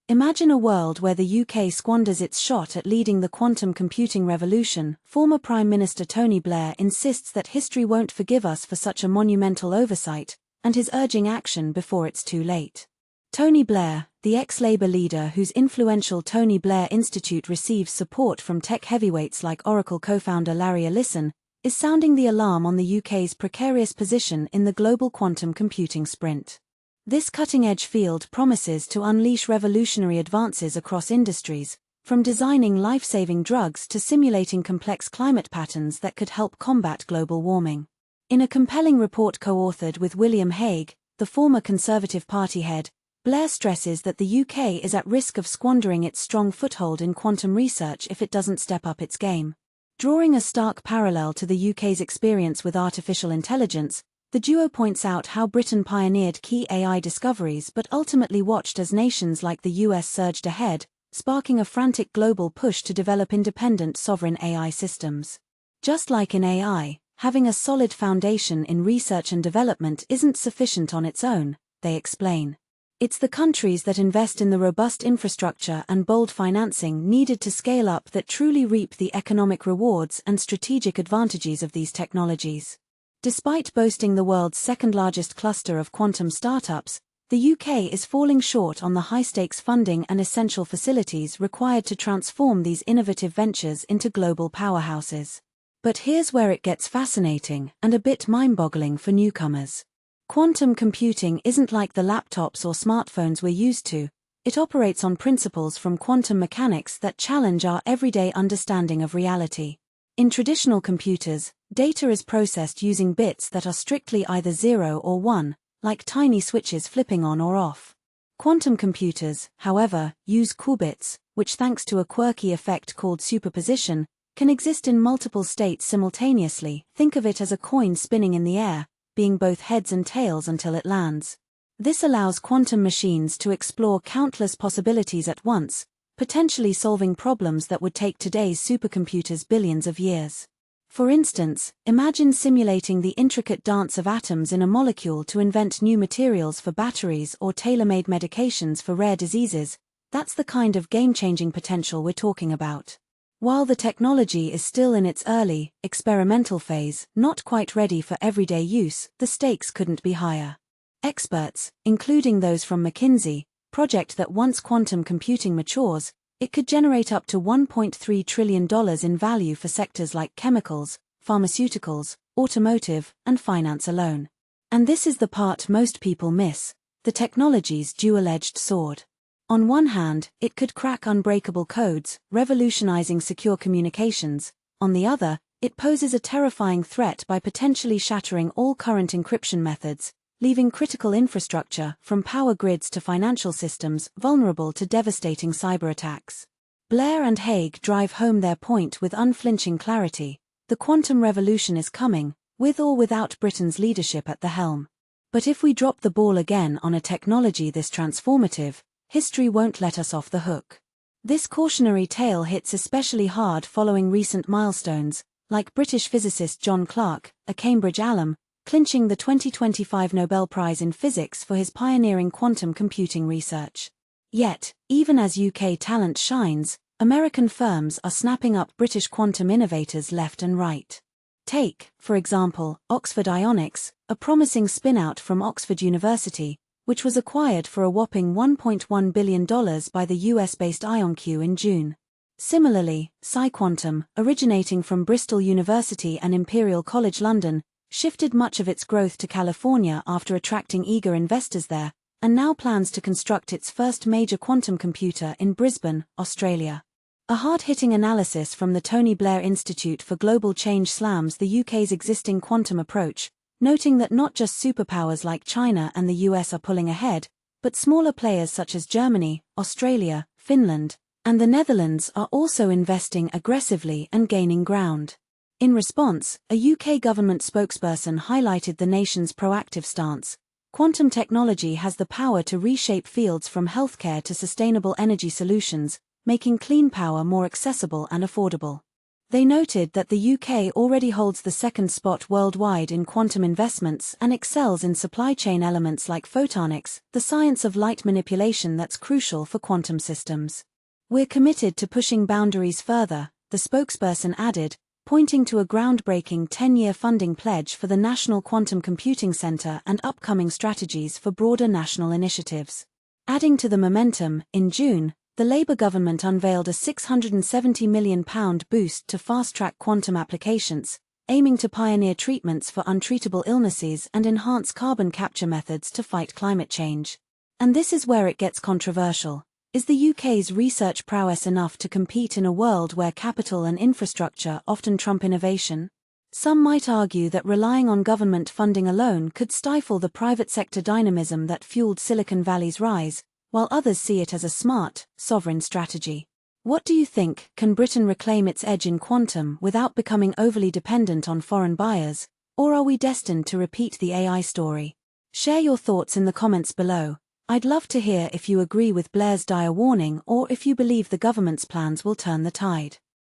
Imagine a world where the UK squanders its shot at leading the quantum computing revolution. Former Prime Minister Tony Blair insists that history won't forgive us for such a monumental oversight, and is urging action before it's too late. Tony Blair, the ex-Labour leader whose influential Tony Blair Institute receives support from tech heavyweights like Oracle co-founder Larry Ellison, is sounding the alarm on the UK's precarious position in the global quantum computing sprint. This cutting-edge field promises to unleash revolutionary advances across industries, from designing life-saving drugs to simulating complex climate patterns that could help combat global warming. In a compelling report co-authored with William Hague, the former Conservative Party head, Blair stresses that the UK is at risk of squandering its strong foothold in quantum research if it doesn't step up its game. Drawing a stark parallel to the UK's experience with artificial intelligence, the duo points out how Britain pioneered key AI discoveries but ultimately watched as nations like the US surged ahead, sparking a frantic global push to develop independent sovereign AI systems. Just like in AI, having a solid foundation in research and development isn't sufficient on its own, they explain. It's the countries that invest in the robust infrastructure and bold financing needed to scale up that truly reap the economic rewards and strategic advantages of these technologies. Despite boasting the world's second-largest cluster of quantum startups, the UK is falling short on the high-stakes funding and essential facilities required to transform these innovative ventures into global powerhouses. But here's where it gets fascinating and a bit mind-boggling for newcomers. Quantum computing isn't like the laptops or smartphones we're used to. It operates on principles from quantum mechanics that challenge our everyday understanding of reality. In traditional computers, data is processed using bits that are strictly either 0 or 1, like tiny switches flipping on or off. Quantum computers, however, use qubits, which thanks to a quirky effect called superposition, can exist in multiple states simultaneously. Think of it as a coin spinning in the air, being both heads and tails until it lands. This allows quantum machines to explore countless possibilities at once, potentially solving problems that would take today's supercomputers billions of years. For instance, imagine simulating the intricate dance of atoms in a molecule to invent new materials for batteries or tailor-made medications for rare diseases. That's the kind of game-changing potential we're talking about. While the technology is still in its early, experimental phase, not quite ready for everyday use, the stakes couldn't be higher. Experts, including those from McKinsey, project that once quantum computing matures, it could generate up to $1.3 trillion in value for sectors like chemicals, pharmaceuticals, automotive, and finance alone. And this is the part most people miss: the technology's dual-edged sword. On one hand, it could crack unbreakable codes, revolutionizing secure communications. On the other, it poses a terrifying threat by potentially shattering all current encryption methods, leaving critical infrastructure, from power grids to financial systems, vulnerable to devastating cyber attacks. Blair and Hague drive home their point with unflinching clarity: the quantum revolution is coming, with or without Britain's leadership at the helm. But if we drop the ball again on a technology this transformative, history won't let us off the hook. This cautionary tale hits especially hard following recent milestones, like British physicist John Clarke, a Cambridge alum, clinching the 2025 Nobel Prize in Physics for his pioneering quantum computing research. Yet, even as UK talent shines, American firms are snapping up British quantum innovators left and right. Take, for example, Oxford Ionics, a promising spin-out from Oxford University, which was acquired for a whopping $1.1 billion by the US-based IonQ in June. Similarly, PsiQuantum, originating from Bristol University and Imperial College London, shifted much of its growth to California after attracting eager investors there, and now plans to construct its first major quantum computer in Brisbane, Australia. A hard-hitting analysis from the Tony Blair Institute for Global Change slams the UK's existing quantum approach, noting that not just superpowers like China and the US are pulling ahead, but smaller players such as Germany, Australia, Finland, and the Netherlands are also investing aggressively and gaining ground. In response, a UK government spokesperson highlighted the nation's proactive stance. Quantum technology has the power to reshape fields from healthcare to sustainable energy solutions, making clean power more accessible and affordable. They noted that the UK already holds the second spot worldwide in quantum investments and excels in supply chain elements like photonics, the science of light manipulation that's crucial for quantum systems. We're committed to pushing boundaries further, the spokesperson added, pointing to a groundbreaking 10-year funding pledge for the National Quantum Computing Centre and upcoming strategies for broader national initiatives. Adding to the momentum, in June, the Labour government unveiled a £670 million boost to fast-track quantum applications, aiming to pioneer treatments for untreatable illnesses and enhance carbon capture methods to fight climate change. And this is where it gets controversial. Is the UK's research prowess enough to compete in a world where capital and infrastructure often trump innovation? Some might argue that relying on government funding alone could stifle the private sector dynamism that fueled Silicon Valley's rise, while others see it as a smart, sovereign strategy. What do you think? Can Britain reclaim its edge in quantum without becoming overly dependent on foreign buyers, or are we destined to repeat the AI story? Share your thoughts in the comments below. I'd love to hear if you agree with Blair's dire warning or if you believe the government's plans will turn the tide.